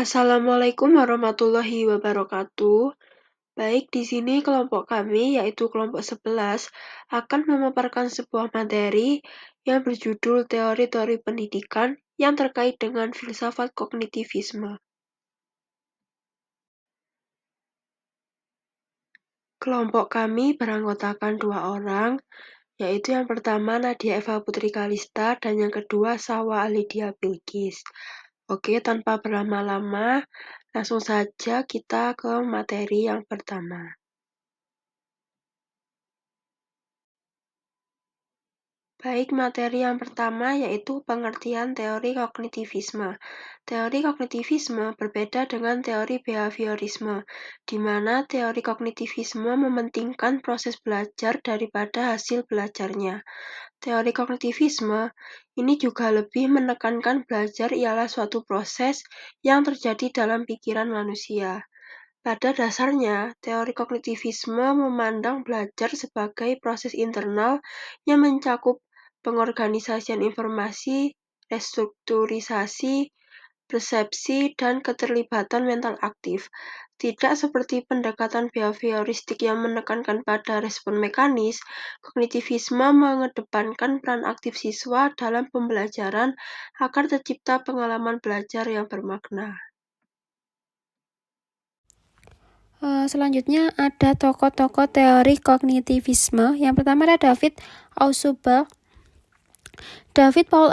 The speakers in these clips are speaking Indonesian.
Assalamualaikum warahmatullahi wabarakatuh. Baik, di sini kelompok kami, yaitu kelompok 11, akan memaparkan sebuah materi yang berjudul Teori-teori Pendidikan yang terkait dengan filsafat kognitivisme. Kelompok kami beranggotakan 2 orang, yaitu yang pertama Nadia Eva Putri Kalista dan yang kedua Sawa Alidia Bilqis. Oke, tanpa berlama-lama, langsung saja kita ke materi yang pertama. Baik, materi yang pertama yaitu pengertian teori kognitivisme. Teori kognitivisme berbeda dengan teori behaviorisme, di mana teori kognitivisme mementingkan proses belajar daripada hasil belajarnya. Teori kognitivisme ini juga lebih menekankan belajar ialah suatu proses yang terjadi dalam pikiran manusia. Pada dasarnya, teori kognitivisme memandang belajar sebagai proses internal yang mencakup pengorganisasian informasi, restrukturisasi, persepsi, dan keterlibatan mental aktif. Tidak seperti pendekatan behavioristik yang menekankan pada respon mekanis, kognitivisme mengedepankan peran aktif siswa dalam pembelajaran agar tercipta pengalaman belajar yang bermakna. Selanjutnya ada tokoh-tokoh teori kognitivisme. Yang pertama ada David Ausubel. David Paul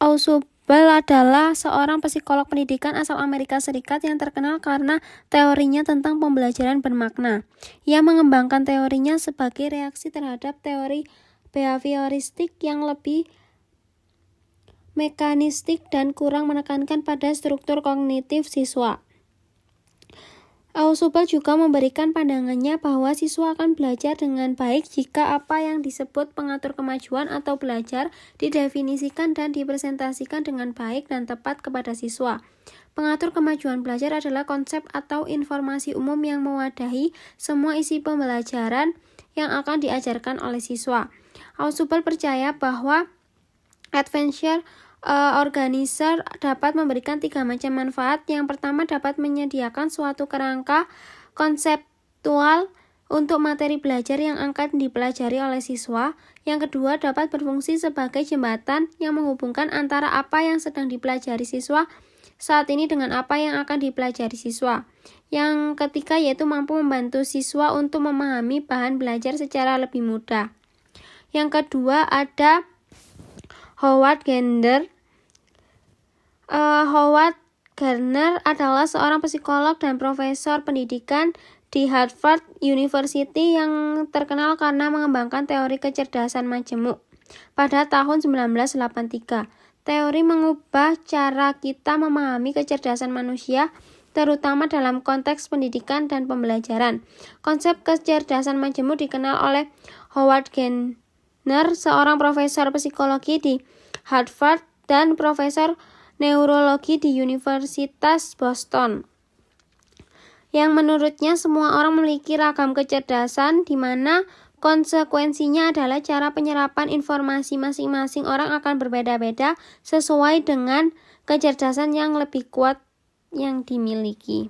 Ausubel adalah seorang psikolog pendidikan asal Amerika Serikat yang terkenal karena teorinya tentang pembelajaran bermakna. Ia mengembangkan teorinya sebagai reaksi terhadap teori behavioristik yang lebih mekanistik dan kurang menekankan pada struktur kognitif siswa. Ausubel juga memberikan pandangannya bahwa siswa akan belajar dengan baik jika apa yang disebut pengatur kemajuan atau belajar didefinisikan dan dipresentasikan dengan baik dan tepat kepada siswa. Pengatur kemajuan belajar adalah konsep atau informasi umum yang mewadahi semua isi pembelajaran yang akan diajarkan oleh siswa. Ausubel percaya bahwa adventure organizer dapat memberikan 3 macam manfaat. Yang pertama, dapat menyediakan suatu kerangka konseptual untuk materi belajar yang akan dipelajari oleh siswa. Yang kedua, dapat berfungsi sebagai jembatan yang menghubungkan antara apa yang sedang dipelajari siswa saat ini dengan apa yang akan dipelajari siswa. Yang ketiga, yaitu mampu membantu siswa untuk memahami bahan belajar secara lebih mudah. Yang kedua, ada Howard Gardner. Howard Gardner adalah seorang psikolog dan profesor pendidikan di Harvard University yang terkenal karena mengembangkan teori kecerdasan majemuk pada tahun 1983. Teori mengubah cara kita memahami kecerdasan manusia, terutama dalam konteks pendidikan dan pembelajaran. Konsep kecerdasan majemuk dikenal oleh Howard Gardner, seorang profesor psikologi di Harvard dan profesor neurologi di Universitas Boston, yang menurutnya semua orang memiliki ragam kecerdasan di mana konsekuensinya adalah cara penyerapan informasi masing-masing orang akan berbeda-beda sesuai dengan kecerdasan yang lebih kuat yang dimiliki.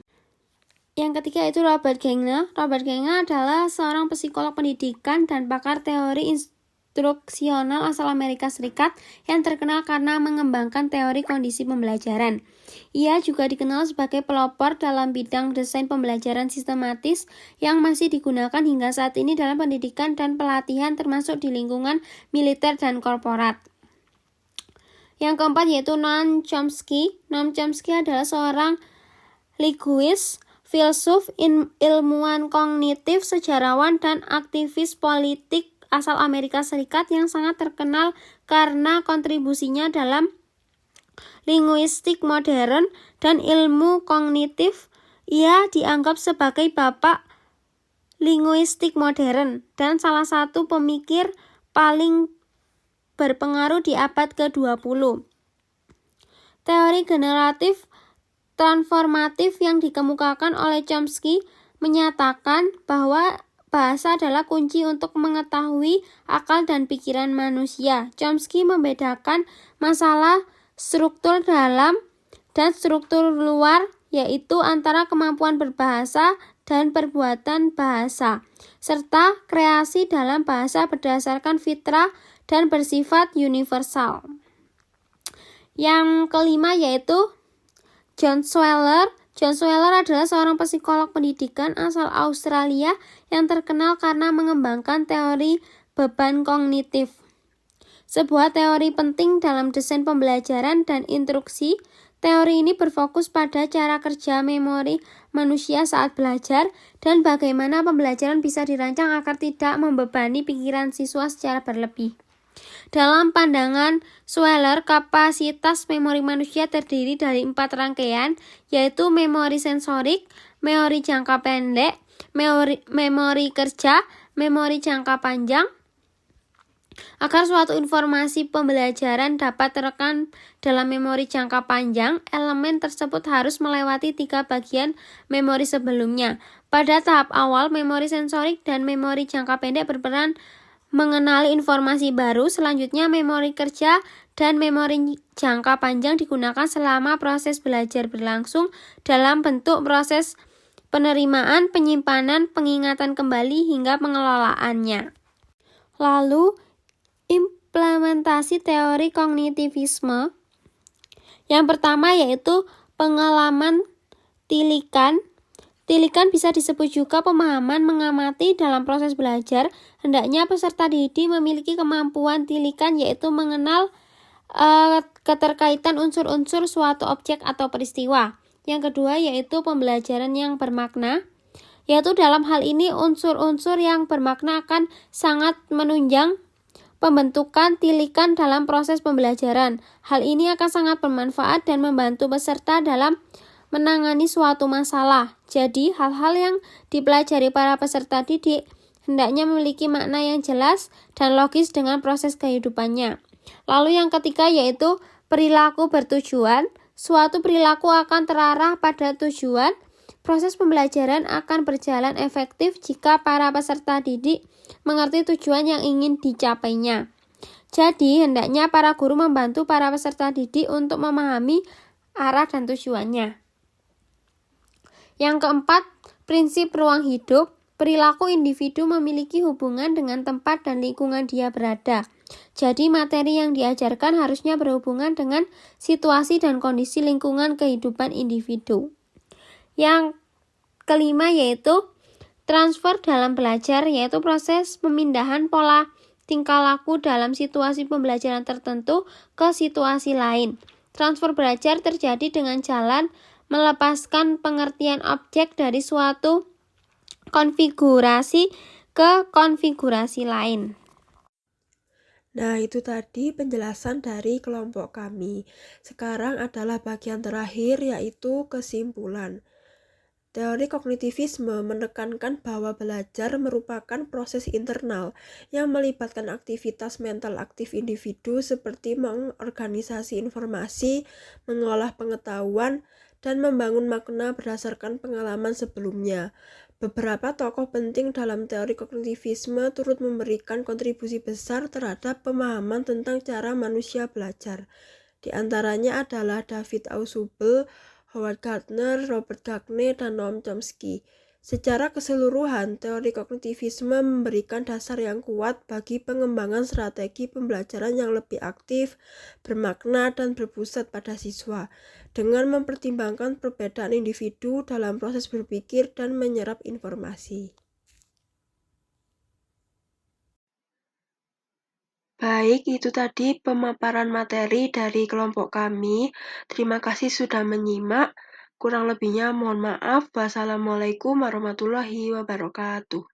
Yang ketiga itu Robert Gardner. Robert Gardner adalah seorang psikolog pendidikan dan pakar teori instruksional asal Amerika Serikat yang terkenal karena mengembangkan teori kondisi pembelajaran. Ia juga dikenal sebagai pelopor dalam bidang desain pembelajaran sistematis yang masih digunakan hingga saat ini dalam pendidikan dan pelatihan termasuk di lingkungan militer dan korporat. Yang keempat yaitu Noam Chomsky. Noam Chomsky adalah seorang linguis, filsuf, ilmuwan kognitif, sejarawan, dan aktivis politik asal Amerika Serikat yang sangat terkenal karena kontribusinya dalam linguistik modern dan ilmu kognitif. Ia dianggap sebagai bapak linguistik modern dan salah satu pemikir paling berpengaruh di abad ke-20. Teori generatif transformatif yang dikemukakan oleh Chomsky menyatakan bahwa bahasa adalah kunci untuk mengetahui akal dan pikiran manusia. Chomsky membedakan masalah struktur dalam dan struktur luar yaitu antara kemampuan berbahasa dan perbuatan bahasa, serta kreasi dalam bahasa berdasarkan fitrah dan bersifat universal. Yang kelima yaitu John Sweller. John Sweller adalah seorang psikolog pendidikan asal Australia yang terkenal karena mengembangkan teori beban kognitif. Sebuah teori penting dalam desain pembelajaran dan instruksi. Teori ini berfokus pada cara kerja memori manusia saat belajar dan bagaimana pembelajaran bisa dirancang agar tidak membebani pikiran siswa secara berlebih. Dalam pandangan Sweller, kapasitas memori manusia terdiri dari 4 rangkaian, yaitu memori sensorik, memori jangka pendek, memori kerja, memori jangka panjang. Agar suatu informasi pembelajaran dapat terekam dalam memori jangka panjang, elemen tersebut harus melewati 3 bagian memori sebelumnya. Pada tahap awal, memori sensorik dan memori jangka pendek berperan mengenali informasi baru. Selanjutnya, memori kerja dan memori jangka panjang digunakan selama proses belajar berlangsung dalam bentuk proses penerimaan, penyimpanan, pengingatan kembali, hingga pengelolaannya. Lalu, implementasi teori kognitivisme. Yang pertama yaitu pengalaman tilikan. Tilikan bisa disebut juga pemahaman mengamati dalam proses belajar. Hendaknya peserta didik memiliki kemampuan tilikan, yaitu mengenal keterkaitan unsur-unsur suatu objek atau peristiwa. Yang kedua yaitu pembelajaran yang bermakna, yaitu dalam hal ini unsur-unsur yang bermakna akan sangat menunjang pembentukan tilikan dalam proses pembelajaran. Hal ini akan sangat bermanfaat dan membantu peserta dalam menangani suatu masalah. Jadi, hal-hal yang dipelajari para peserta didik hendaknya memiliki makna yang jelas dan logis dengan proses kehidupannya. Lalu yang ketiga yaitu perilaku bertujuan. Suatu perilaku akan terarah pada tujuan. Proses pembelajaran akan berjalan efektif jika para peserta didik mengerti tujuan yang ingin dicapainya. Jadi, hendaknya para guru membantu para peserta didik untuk memahami arah dan tujuannya. Yang keempat, prinsip ruang hidup. Perilaku individu memiliki hubungan dengan tempat dan lingkungan dia berada. Jadi, materi yang diajarkan harusnya berhubungan dengan situasi dan kondisi lingkungan kehidupan individu. Yang kelima yaitu transfer dalam belajar, yaitu proses pemindahan pola tingkah laku dalam situasi pembelajaran tertentu ke situasi lain. Transfer belajar terjadi dengan jalan melepaskan pengertian objek dari suatu konfigurasi ke konfigurasi lain. Nah, itu tadi penjelasan dari kelompok kami. Sekarang adalah bagian terakhir, yaitu kesimpulan. Teori kognitivisme menekankan bahwa belajar merupakan proses internal yang melibatkan aktivitas mental aktif individu seperti mengorganisasi informasi, mengolah pengetahuan, dan membangun makna berdasarkan pengalaman sebelumnya. Beberapa tokoh penting dalam teori kognitivisme turut memberikan kontribusi besar terhadap pemahaman tentang cara manusia belajar. Di antaranya adalah David Ausubel, Howard Gardner, Robert Gagne, dan Noam Chomsky. Secara keseluruhan, teori kognitivisme memberikan dasar yang kuat bagi pengembangan strategi pembelajaran yang lebih aktif, bermakna, dan berpusat pada siswa, dengan mempertimbangkan perbedaan individu dalam proses berpikir dan menyerap informasi. Baik, itu tadi pemaparan materi dari kelompok kami. Terima kasih sudah menyimak. Kurang lebihnya mohon maaf. Wassalamualaikum warahmatullahi wabarakatuh.